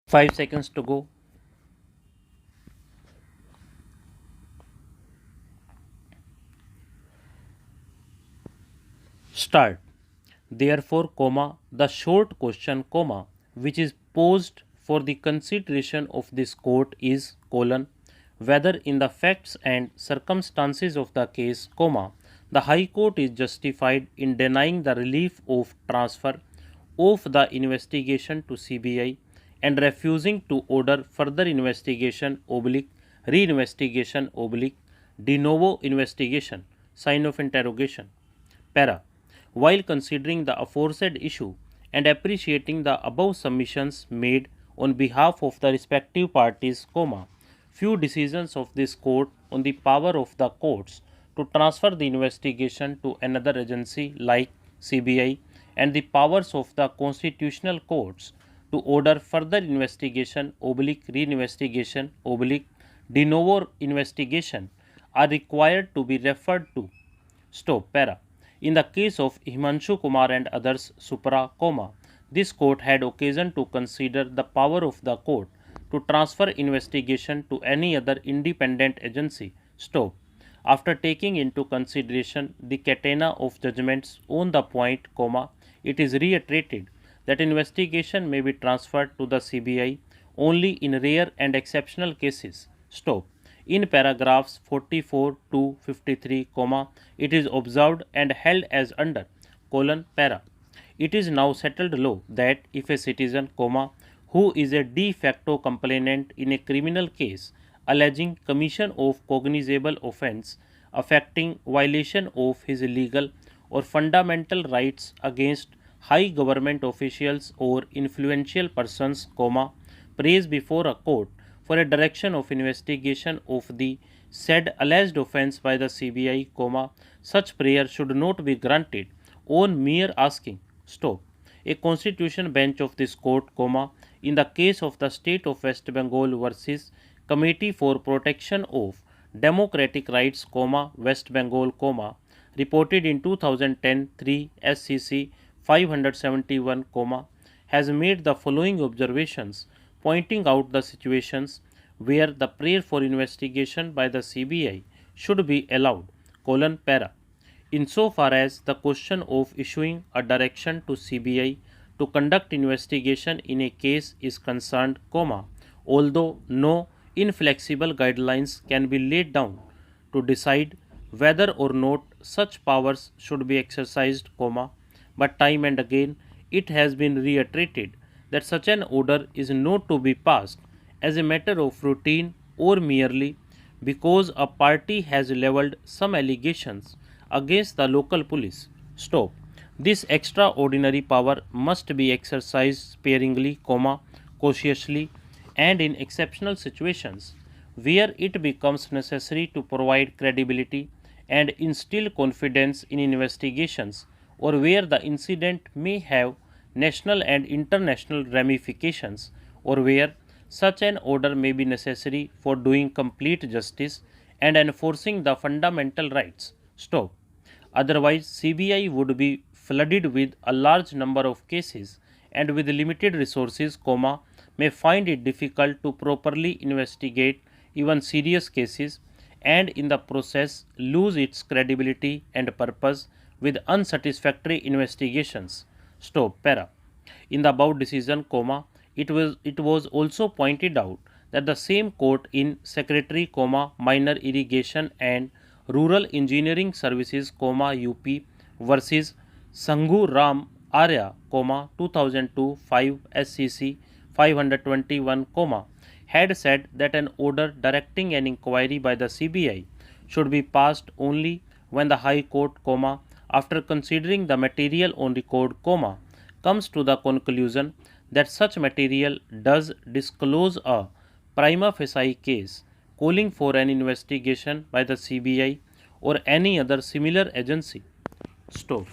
5 seconds to go. Start. Therefore, the short question, which is posed for the consideration of this court is, whether in the facts and circumstances of the case, the High Court is justified in denying the relief of transfer of the investigation to CBI and refusing to order further investigation reinvestigation de novo investigation, sign of interrogation. Para. While considering the aforesaid issue and appreciating the above submissions made on behalf of the respective parties, few decisions of this court on the power of the courts to transfer the investigation to another agency like CBI and the powers of the constitutional courts to order further investigation reinvestigation de novo investigation are required to be referred to. Stop. Para. In the case of Himanshu Kumar and others, this court had occasion to consider the power of the court to transfer investigation to any other independent agency. Stop. After taking into consideration the catena of judgments on the point, it is reiterated that investigation may be transferred to the CBI only in rare and exceptional cases. Stop. In paragraphs 44 to 53, it is observed and held as under, para. It is now settled law that if a citizen, who is a de facto complainant in a criminal case alleging commission of cognizable offence affecting violation of his legal or fundamental rights against high government officials or influential persons, prays before a court for a direction of investigation of the said alleged offence by the CBI, such prayer should not be granted on mere asking. Stop. A constitution bench of this court, in the case of the state of West Bengal versus Committee for Protection of Democratic Rights, West Bengal, reported in 2010 3 SCC 571, has made the following observations, pointing out the situations where the prayer for investigation by the CBI should be allowed, para. Insofar as the question of issuing a direction to CBI to conduct investigation in a case is concerned, although no inflexible guidelines can be laid down to decide whether or not such powers should be exercised, but time and again it has been reiterated that such an order is not to be passed as a matter of routine or merely because a party has levelled some allegations against the local police. Stop. This extraordinary power must be exercised sparingly, cautiously, and in exceptional situations where it becomes necessary to provide credibility and instill confidence in investigations or where the incident may have national and international ramifications or where such an order may be necessary for doing complete justice and enforcing the fundamental rights. Stop. Otherwise, CBI would be flooded with a large number of cases and with limited resources, may find it difficult to properly investigate even serious cases and in the process lose its credibility and purpose with unsatisfactory investigations. Stop. Para. In the above decision, it was also pointed out that the same court in Secretary, Minor Irrigation and Rural Engineering Services, UP versus Sanghu Ram Arya, 2002 5 SCC 521, had said that an order directing an inquiry by the CBI should be passed only when the High Court, after considering the material on record, comes to the conclusion that such material does disclose a prima facie case calling for an investigation by the CBI or any other similar agency. Stop.